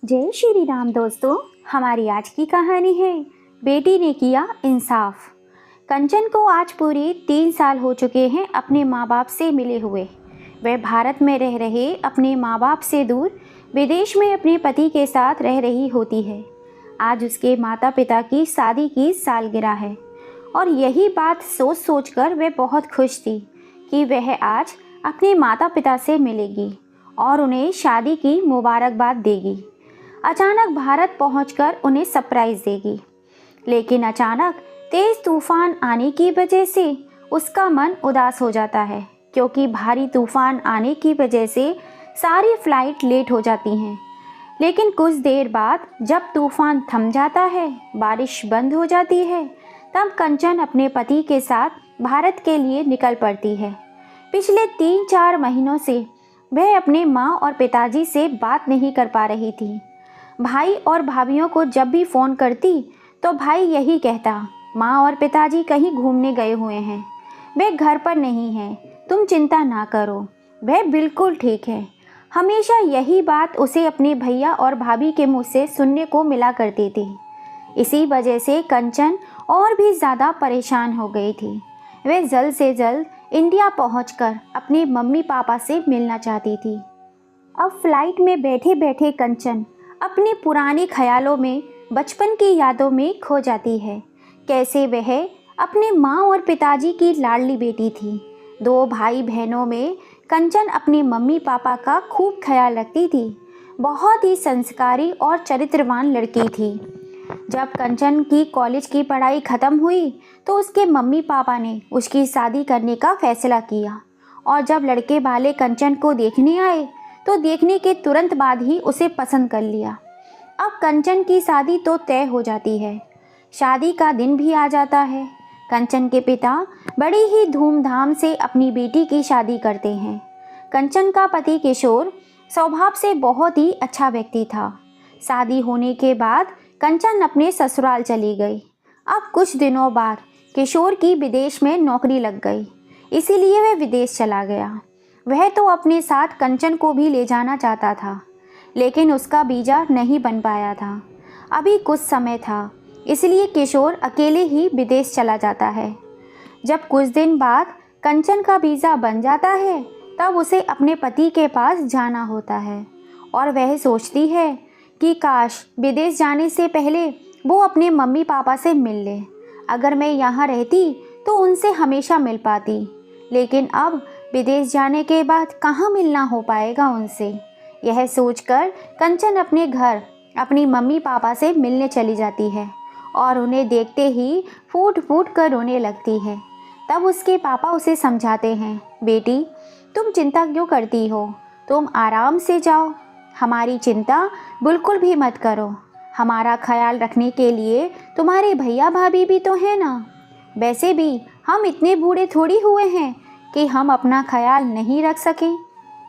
जय श्री राम दोस्तों। हमारी आज की कहानी है बेटी ने किया इंसाफ। कंचन को आज पूरे 3 साल हो चुके हैं अपने माँ बाप से मिले हुए। वह भारत में रह रहे अपने माँ बाप से दूर विदेश में अपने पति के साथ रह रही होती है। आज उसके माता पिता की शादी की सालगिरह है और यही बात सोच सोच कर वह बहुत खुश थी कि वह आज अपने माता पिता से मिलेगी और उन्हें शादी की मुबारकबाद देगी। अचानक भारत पहुंचकर उन्हें सरप्राइज देगी, लेकिन अचानक तेज तूफान आने की वजह से उसका मन उदास हो जाता है, क्योंकि भारी तूफान आने की वजह से सारी फ्लाइट लेट हो जाती हैं। लेकिन कुछ देर बाद जब तूफान थम जाता है, बारिश बंद हो जाती है, तब कंचन अपने पति के साथ भारत के लिए निकल पड़ती है। पिछले 3-4 महीनों से वह अपने माँ और पिताजी से बात नहीं कर पा रही थी। भाई और भाभीियों को जब भी फ़ोन करती तो भाई यही कहता, माँ और पिताजी कहीं घूमने गए हुए हैं, वे घर पर नहीं हैं, तुम चिंता ना करो, वह बिल्कुल ठीक है। हमेशा यही बात उसे अपने भैया और भाभी के मुँह से सुनने को मिला करती थी। इसी वजह से कंचन और भी ज़्यादा परेशान हो गई थी। वह जल्द से जल्द इंडिया पहुंचकर अपने मम्मी पापा से मिलना चाहती थी। अब फ्लाइट में बैठे बैठे कंचन अपने पुराने ख्यालों में, बचपन की यादों में खो जाती है। कैसे वह अपने माँ और पिताजी की लाडली बेटी थी। 2 भाई बहनों में कंचन अपने मम्मी पापा का खूब ख्याल रखती थी। बहुत ही संस्कारी और चरित्रवान लड़की थी। जब कंचन की कॉलेज की पढ़ाई ख़त्म हुई तो उसके मम्मी पापा ने उसकी शादी करने का फैसला किया, और जब लड़के वाले कंचन को देखने आए तो देखने के तुरंत बाद ही उसे पसंद कर लिया। अब कंचन की शादी तो तय हो जाती है। शादी का दिन भी आ जाता है। कंचन के पिता बड़ी ही धूमधाम से अपनी बेटी की शादी करते हैं। कंचन का पति किशोर स्वभाव से बहुत ही अच्छा व्यक्ति था। शादी होने के बाद कंचन अपने ससुराल चली गई। अब कुछ दिनों बाद किशोर की विदेश में नौकरी लग गई, इसीलिए वह विदेश चला गया। वह तो अपने साथ कंचन को भी ले जाना चाहता था, लेकिन उसका वीज़ा नहीं बन पाया था। अभी कुछ समय था, इसलिए किशोर अकेले ही विदेश चला जाता है। जब कुछ दिन बाद कंचन का वीज़ा बन जाता है, तब उसे अपने पति के पास जाना होता है और वह सोचती है कि काश विदेश जाने से पहले वो अपने मम्मी पापा से मिल ले। अगर मैं यहाँ रहती तो उनसे हमेशा मिल पाती, लेकिन अब विदेश जाने के बाद कहाँ मिलना हो पाएगा उनसे। यह सोचकर कंचन अपने घर अपनी मम्मी पापा से मिलने चली जाती है और उन्हें देखते ही फूट फूट कर रोने लगती है। तब उसके पापा उसे समझाते हैं, बेटी तुम चिंता क्यों करती हो, तुम आराम से जाओ, हमारी चिंता बिल्कुल भी मत करो, हमारा ख्याल रखने के लिए तुम्हारे भैया भाभी भी तो हैं ना। वैसे भी हम इतने बूढ़े थोड़ी हुए हैं कि हम अपना ख्याल नहीं रख सकें।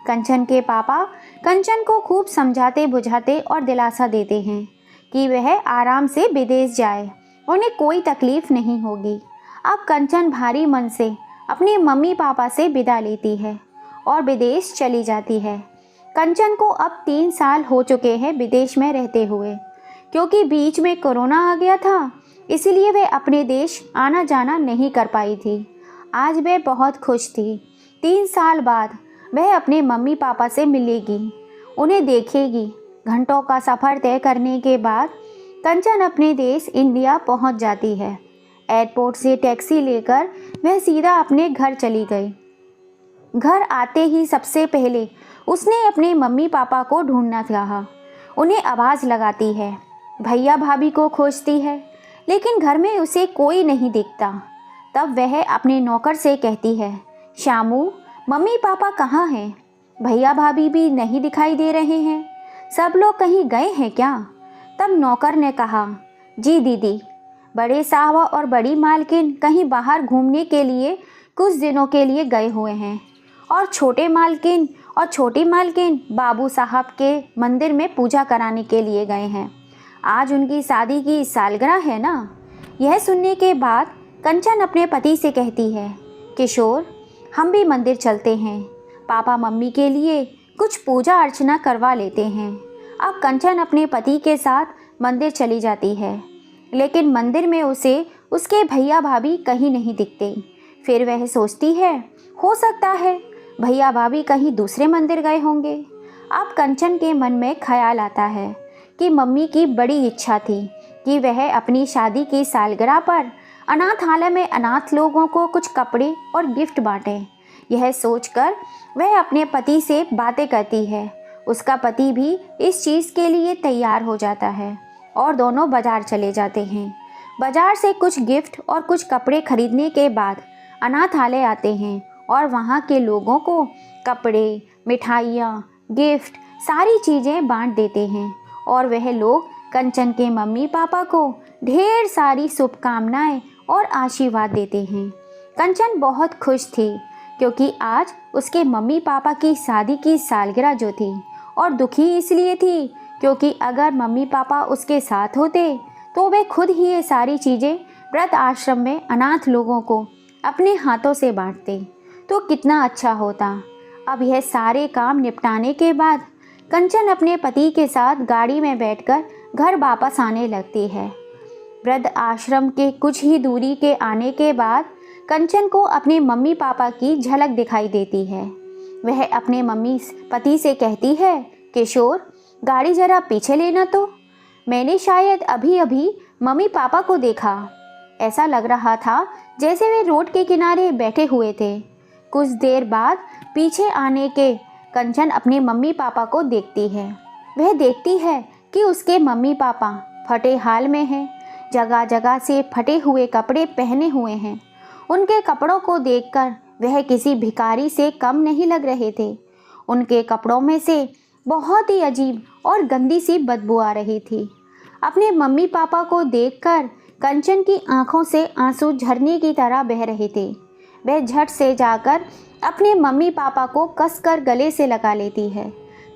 कंचन के पापा कंचन को खूब समझाते बुझाते और दिलासा देते हैं कि वह आराम से विदेश जाए, उन्हें कोई तकलीफ़ नहीं होगी। अब कंचन भारी मन से अपने मम्मी पापा से विदा लेती है और विदेश चली जाती है। कंचन को अब 3 साल हो चुके हैं विदेश में रहते हुए। क्योंकि बीच में कोरोना आ गया था, इसीलिए वह अपने देश आना जाना नहीं कर पाई थी। आज वह बहुत खुश थी। 3 साल बाद वह अपने मम्मी पापा से मिलेगी, उन्हें देखेगी। घंटों का सफ़र तय करने के बाद कंचन अपने देश इंडिया पहुंच जाती है। एयरपोर्ट से टैक्सी लेकर वह सीधा अपने घर चली गई। घर आते ही सबसे पहले उसने अपने मम्मी पापा को ढूंढना चाहा। उन्हें आवाज़ लगाती है, भैया भाभी को खोजती है, लेकिन घर में उसे कोई नहीं दिखता। तब वह अपने नौकर से कहती है, श्यामू मम्मी पापा कहाँ हैं, भैया भाभी भी नहीं दिखाई दे रहे हैं, सब लोग कहीं गए हैं क्या। तब नौकर ने कहा, जी दीदी, बड़े साहब और बड़ी मालकिन कहीं बाहर घूमने के लिए कुछ दिनों के लिए गए हुए हैं, और छोटे मालकिन और छोटी मालकिन बाबू साहब के मंदिर में पूजा कराने के लिए गए हैं। आज उनकी शादी की सालगिरह है ना। यह सुनने के बाद कंचन अपने पति से कहती है, किशोर हम भी मंदिर चलते हैं, पापा मम्मी के लिए कुछ पूजा अर्चना करवा लेते हैं। अब कंचन अपने पति के साथ मंदिर चली जाती है, लेकिन मंदिर में उसे उसके भैया भाभी कहीं नहीं दिखते। फिर वह सोचती है, हो सकता है भैया भाभी कहीं दूसरे मंदिर गए होंगे। अब कंचन के मन में ख्याल आता है कि मम्मी की बड़ी इच्छा थी कि वह अपनी शादी की सालगिरह पर अनाथालय में अनाथ लोगों को कुछ कपड़े और गिफ्ट बांटे। यह सोचकर वह अपने पति से बातें करती है। उसका पति भी इस चीज़ के लिए तैयार हो जाता है और दोनों बाजार चले जाते हैं। बाजार से कुछ गिफ्ट और कुछ कपड़े खरीदने के बाद अनाथालय आते हैं और वहाँ के लोगों को कपड़े, मिठाइयाँ, गिफ्ट सारी चीज़ें बांट देते हैं और वह लोग कंचन के मम्मी पापा को ढेर सारी शुभकामनाएं और आशीर्वाद देते हैं। कंचन बहुत खुश थी क्योंकि आज उसके मम्मी पापा की शादी की सालगिरह जो थी, और दुखी इसलिए थी क्योंकि अगर मम्मी पापा उसके साथ होते तो वे खुद ही ये सारी चीज़ें व्रत आश्रम में अनाथ लोगों को अपने हाथों से बांटते तो कितना अच्छा होता। अब यह सारे काम निपटाने के बाद कंचन अपने पति के साथ गाड़ी में बैठकर घर वापस आने लगती है। वृद्ध आश्रम के कुछ ही दूरी के आने के बाद कंचन को अपने मम्मी पापा की झलक दिखाई देती है। वह अपने पति से कहती है, किशोर गाड़ी जरा पीछे लेना तो, मैंने शायद अभी अभी मम्मी पापा को देखा। ऐसा लग रहा था जैसे वे रोड के किनारे बैठे हुए थे। कुछ देर बाद पीछे आने के कंचन अपने मम्मी पापा को देखती है। वह देखती है कि उसके मम्मी पापा फटे हाल में हैं, जगह जगह से फटे हुए कपड़े पहने हुए हैं। उनके कपड़ों को देखकर वह किसी भिखारी से कम नहीं लग रहे थे। उनके कपड़ों में से बहुत ही अजीब और गंदी सी बदबू आ रही थी। अपने मम्मी पापा को देखकर कंचन की आंखों से आंसू झरने की तरह बह रहे थे। वह झट से जाकर अपने मम्मी पापा को कसकर गले से लगा लेती है।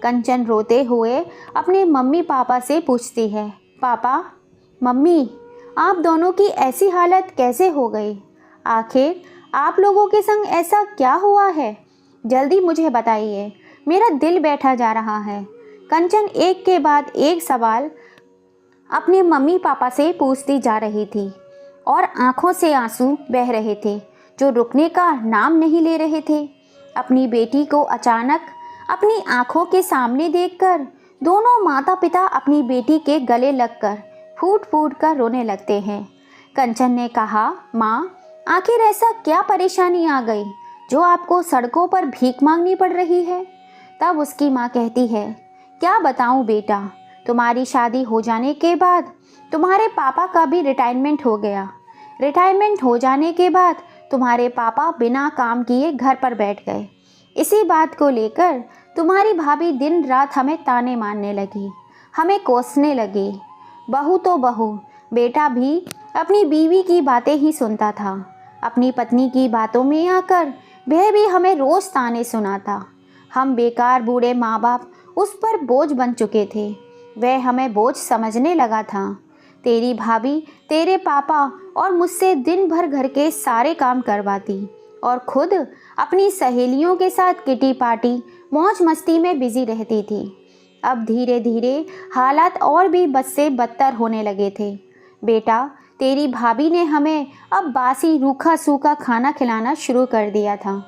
कंचन रोते हुए अपने मम्मी पापा से पूछती है, पापा, मम्मी, आप दोनों की ऐसी हालत कैसे हो गई? आखिर आप लोगों के संग ऐसा क्या हुआ है? जल्दी मुझे बताइए, मेरा दिल बैठा जा रहा है। कंचन एक के बाद एक सवाल अपने मम्मी पापा से पूछती जा रही थी और आंखों से आंसू बह रहे थे जो रुकने का नाम नहीं ले रहे थे। अपनी बेटी को अचानक अपनी आंखों के सामने देखकर दोनों माता पिता अपनी बेटी के गले लगकर फूट फूट कर रोने लगते हैं। कंचन ने कहा, माँ, आखिर ऐसा क्या परेशानी आ गई जो आपको सड़कों पर भीख मांगनी पड़ रही है? तब उसकी माँ कहती है, क्या बताऊँ बेटा, तुम्हारी शादी हो जाने के बाद तुम्हारे पापा का भी रिटायरमेंट हो गया। रिटायरमेंट हो जाने के बाद तुम्हारे पापा बिना काम किए घर पर बैठ गए। इसी बात को लेकर तुम्हारी भाभी दिन रात हमें ताने मारने लगी, हमें कोसने लगी। बहू तो बहू, बेटा भी अपनी बीवी की बातें ही सुनता था। अपनी पत्नी की बातों में आकर वह भी हमें रोज़ ताने सुनाता। हम बेकार बूढ़े माँ बाप उस पर बोझ बन चुके थे। वह हमें बोझ समझने लगा था। तेरी भाभी तेरे पापा और मुझसे दिन भर घर के सारे काम करवाती और खुद अपनी सहेलियों के साथ किटी पार्टी मौज मस्ती में बिजी रहती थी। अब धीरे धीरे हालात और भी बद से बदतर होने लगे थे। बेटा, तेरी भाभी ने हमें अब बासी रूखा सूखा खाना खिलाना शुरू कर दिया था।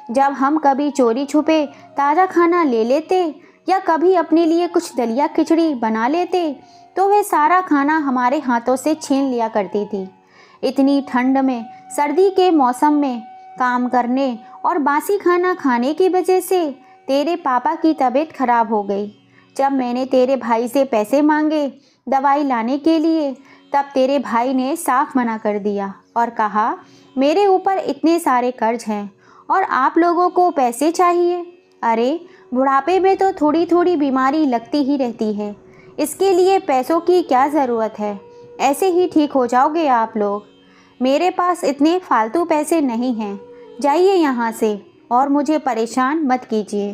जब हम कभी चोरी छुपे ताज़ा खाना ले लेते या कभी अपने लिए कुछ दलिया खिचड़ी बना लेते तो वह सारा खाना हमारे हाथों से छीन लिया करती थी। इतनी ठंड में, सर्दी के मौसम में काम करने और बासी खाना खाने की वजह से तेरे पापा की तबीयत खराब हो गई। जब मैंने तेरे भाई से पैसे मांगे दवाई लाने के लिए, तब तेरे भाई ने साफ मना कर दिया और कहा, मेरे ऊपर इतने सारे कर्ज हैं और आप लोगों को पैसे चाहिए। अरे, बुढ़ापे में तो थोड़ी थोड़ी बीमारी लगती ही रहती है, इसके लिए पैसों की क्या ज़रूरत है? ऐसे ही ठीक हो जाओगे आप लोग। मेरे पास इतने फालतू पैसे नहीं हैं, जाइए यहाँ से और मुझे परेशान मत कीजिए।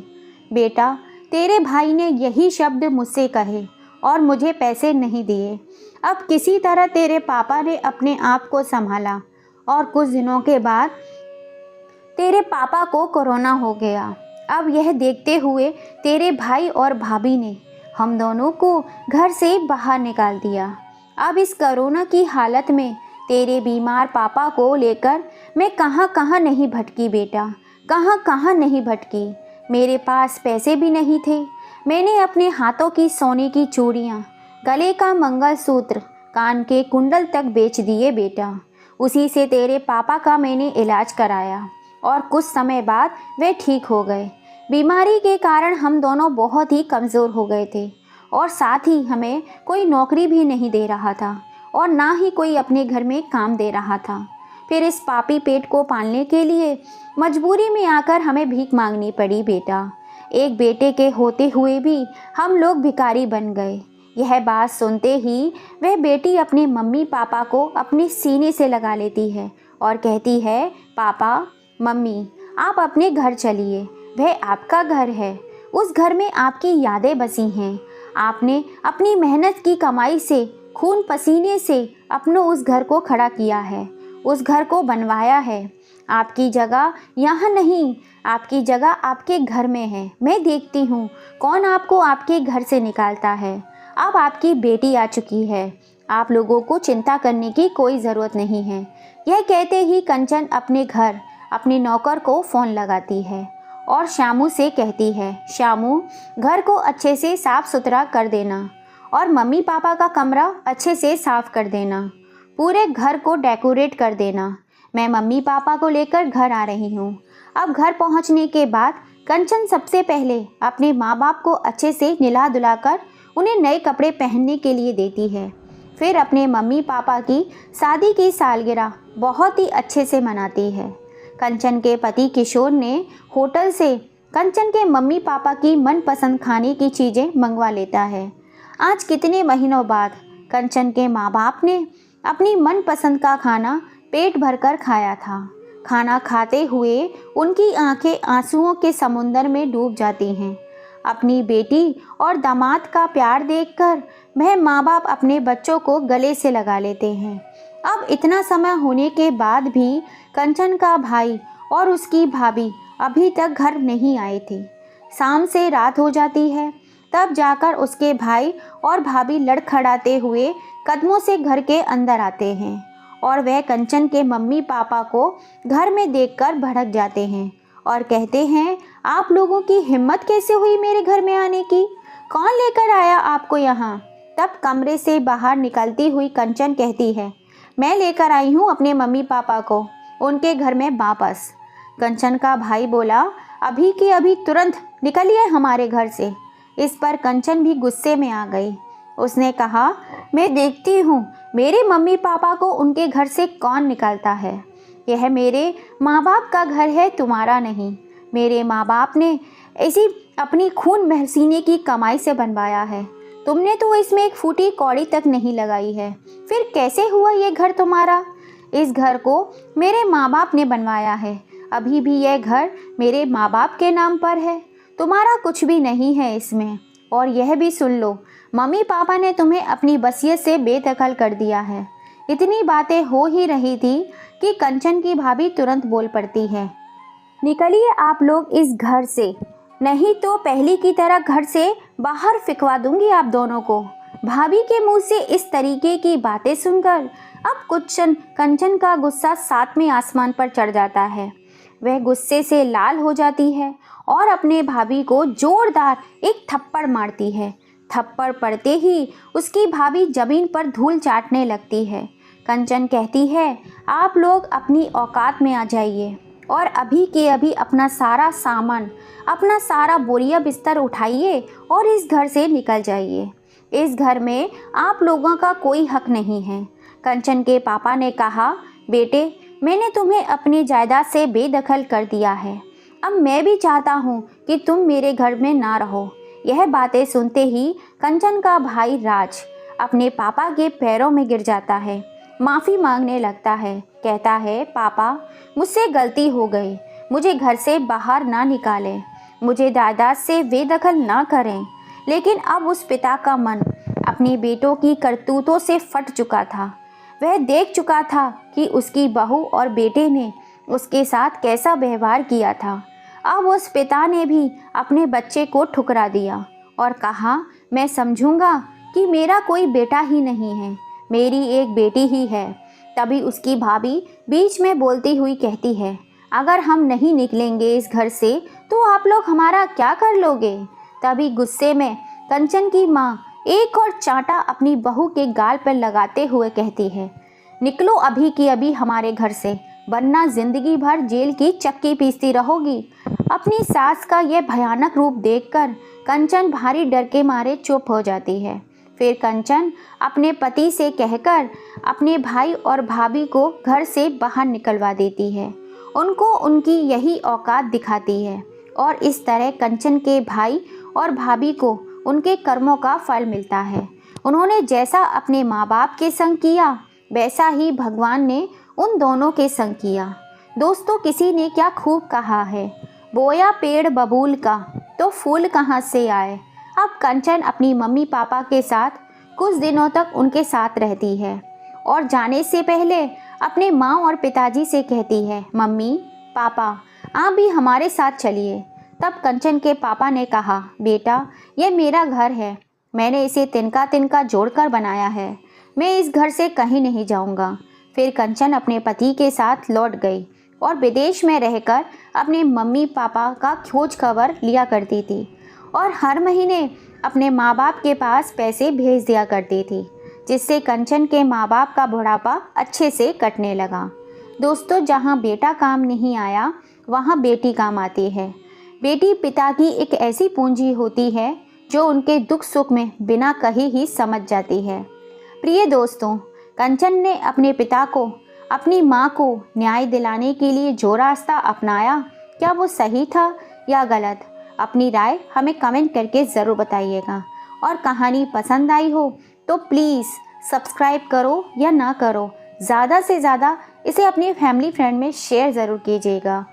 बेटा, तेरे भाई ने यही शब्द मुझसे कहे और मुझे पैसे नहीं दिए। अब किसी तरह तेरे पापा ने अपने आप को संभाला और कुछ दिनों के बाद तेरे पापा को कोरोना हो गया। अब यह देखते हुए तेरे भाई और भाभी ने हम दोनों को घर से बाहर निकाल दिया। अब इस कोरोना की हालत में तेरे बीमार पापा को लेकर मैं कहाँ कहाँ नहीं भटकी बेटा, कहाँ कहाँ नहीं भटकी। मेरे पास पैसे भी नहीं थे। मैंने अपने हाथों की सोने की चूड़ियाँ, गले का मंगलसूत्र, कान के कुंडल तक बेच दिए बेटा। उसी से तेरे पापा का मैंने इलाज कराया और कुछ समय बाद वे ठीक हो गए। बीमारी के कारण हम दोनों बहुत ही कमज़ोर हो गए थे और साथ ही हमें कोई नौकरी भी नहीं दे रहा था और ना ही कोई अपने घर में काम दे रहा था। फिर इस पापी पेट को पालने के लिए मजबूरी में आकर हमें भीख मांगनी पड़ी बेटा। एक बेटे के होते हुए भी हम लोग भिखारी बन गए। यह बात सुनते ही वह बेटी अपने मम्मी पापा को अपने सीने से लगा लेती है और कहती है, पापा मम्मी आप अपने घर चलिए, वह आपका घर है। उस घर में आपकी यादें बसी हैं। आपने अपनी मेहनत की कमाई से, खून पसीने से अपनों उस घर को खड़ा किया है, उस घर को बनवाया है। आपकी जगह यहाँ नहीं, आपकी जगह आपके घर में है। मैं देखती हूँ कौन आपको आपके घर से निकालता है। अब आपकी बेटी आ चुकी है, आप लोगों को चिंता करने की कोई ज़रूरत नहीं है। यह कहते ही कंचन अपने घर अपने नौकर को फ़ोन लगाती है और श्यामू से कहती है, श्यामू घर को अच्छे से साफ़ सुथरा कर देना और मम्मी पापा का कमरा अच्छे से साफ़ कर देना, पूरे घर को डेकोरेट कर देना। मैं मम्मी पापा को लेकर घर आ रही हूँ। अब घर पहुँचने के बाद कंचन सबसे पहले अपने माँ बाप को अच्छे से नहला धुलाकर उन्हें नए कपड़े पहनने के लिए देती है। फिर अपने मम्मी पापा की शादी की सालगिरह बहुत ही अच्छे से मनाती है। कंचन के पति किशोर ने होटल से कंचन के मम्मी पापा की मनपसंद खाने की चीज़ें मंगवा लेता है। आज कितने महीनों बाद कंचन के माँ बाप ने अपनी मनपसंद का खाना पेट भरकर खाया था। खाना खाते हुए उनकी आंखें आंसुओं के समुंदर में डूब जाती हैं। अपनी बेटी और दामाद का प्यार देखकर वह माँ बाप अपने बच्चों को गले से लगा लेते हैं। अब इतना समय होने के बाद भी कंचन का भाई और उसकी भाभी अभी तक घर नहीं आए थे। शाम से रात हो जाती है, तब जाकर उसके भाई और भाभी लड़खड़ाते हुए कदमों से घर के अंदर आते हैं और वह कंचन के मम्मी पापा को घर में देखकर भड़क जाते हैं और कहते हैं, आप लोगों की हिम्मत कैसे हुई मेरे घर में आने की? कौन लेकर आया आपको यहाँ? तब कमरे से बाहर निकलती हुई कंचन कहती है, मैं लेकर आई हूँ अपने मम्मी पापा को उनके घर में वापस। कंचन का भाई बोला, अभी के अभी तुरंत निकलिए हमारे घर से। इस पर कंचन भी गुस्से में आ गई। उसने कहा, मैं देखती हूँ मेरे मम्मी पापा को उनके घर से कौन निकालता है। यह मेरे माँ बाप का घर है, तुम्हारा नहीं। मेरे माँ बाप ने इसी अपनी खून पसीने की कमाई से बनवाया है। तुमने तो इसमें एक फूटी कौड़ी तक नहीं लगाई है। फिर कैसे हुआ ये घर तुम्हारा? इस घर को मेरे माँ बाप ने बनवाया है। अभी भी यह घर मेरे माँ बाप के नाम पर है, तुम्हारा कुछ भी नहीं है इसमें। और यह भी सुन लो, मम्मी पापा ने तुम्हें अपनी वसीयत से बेदखल कर दिया है। इतनी बातें हो ही रही थी कि कंचन की भाभी तुरंत बोल पड़ती है, निकलिए आप लोग इस घर से, नहीं तो पहली की तरह घर से बाहर फिकवा दूंगी आप दोनों को। भाभी के मुंह से इस तरीके की बातें सुनकर अब कंचन का गुस्सा सातवें आसमान पर चढ़ जाता है। वह गुस्से से लाल हो जाती है और अपने भाभी को जोरदार एक थप्पड़ मारती है। थप्पड़ पड़ते ही उसकी भाभी जमीन पर धूल चाटने लगती है। कंचन कहती है, आप लोग अपनी औकात में आ जाइए और अभी के अभी अपना सारा सामान, अपना सारा बोरिया बिस्तर उठाइए और इस घर से निकल जाइए। इस घर में आप लोगों का कोई हक नहीं है। कंचन के पापा ने कहा, बेटे मैंने तुम्हें अपनी जायदाद से बेदखल कर दिया है, अब मैं भी चाहता हूँ कि तुम मेरे घर में ना रहो। यह बातें सुनते ही कंचन का भाई राज अपने पापा के पैरों में गिर जाता है, माफ़ी मांगने लगता है। कहता है, पापा मुझसे गलती हो गई, मुझे घर से बाहर ना निकालें, मुझे जायदाद से बेदखल ना करें। लेकिन अब उस पिता का मन अपनी बेटों की करतूतों से फट चुका था। वह देख चुका था कि उसकी बहू और बेटे ने उसके साथ कैसा व्यवहार किया था। अब उस पिता ने भी अपने बच्चे को ठुकरा दिया और कहा, मैं समझूंगा कि मेरा कोई बेटा ही नहीं है, मेरी एक बेटी ही है। तभी उसकी भाभी बीच में बोलती हुई कहती है, अगर हम नहीं निकलेंगे इस घर से तो आप लोग हमारा क्या कर लोगे। तभी गुस्से में कंचन की माँ एक और चांटा अपनी बहू के गाल पर लगाते हुए कहती है, निकलो अभी की अभी हमारे घर से, वरना जिंदगी भर जेल की चक्की पीसती रहोगी। अपनी सास का यह भयानक रूप देखकर कंचन भारी डर के मारे चुप हो जाती है। फिर कंचन अपने पति से कहकर अपने भाई और भाभी को घर से बाहर निकलवा देती है, उनको उनकी यही औकात दिखाती है। और इस तरह कंचन के भाई और भाभी को उनके कर्मों का फल मिलता है। उन्होंने जैसा अपने माँ बाप के संग किया वैसा ही भगवान ने उन दोनों के संग किया। दोस्तों, किसी ने क्या खूब कहा है, बोया पेड़ बबूल का तो फूल कहाँ से आए। अब कंचन अपनी मम्मी पापा के साथ कुछ दिनों तक उनके साथ रहती है और जाने से पहले अपने माँ और पिताजी से कहती है, मम्मी पापा आप भी हमारे साथ चलिए। तब कंचन के पापा ने कहा, बेटा यह मेरा घर है, मैंने इसे तिनका तिनका जोड़कर बनाया है, मैं इस घर से कहीं नहीं जाऊंगा। फिर कंचन अपने पति के साथ लौट गई और विदेश में रहकर अपने मम्मी पापा का खोज खबर लिया करती थी और हर महीने अपने माँ बाप के पास पैसे भेज दिया करती थी, जिससे कंचन के माँ बाप का बुढ़ापा अच्छे से कटने लगा। दोस्तों, जहाँ बेटा काम नहीं आया वहाँ बेटी काम आती है। बेटी पिता की एक ऐसी पूंजी होती है जो उनके दुख सुख में बिना कहे ही समझ जाती है। प्रिय दोस्तों, कंचन ने अपने पिता को अपनी माँ को न्याय दिलाने के लिए जो रास्ता अपनाया, क्या वो सही था या गलत? अपनी राय हमें कमेंट करके ज़रूर बताइएगा। और कहानी पसंद आई हो तो प्लीज़ सब्सक्राइब करो या ना करो, ज़्यादा से ज़्यादा इसे अपनी फैमिली फ्रेंड में शेयर ज़रूर कीजिएगा।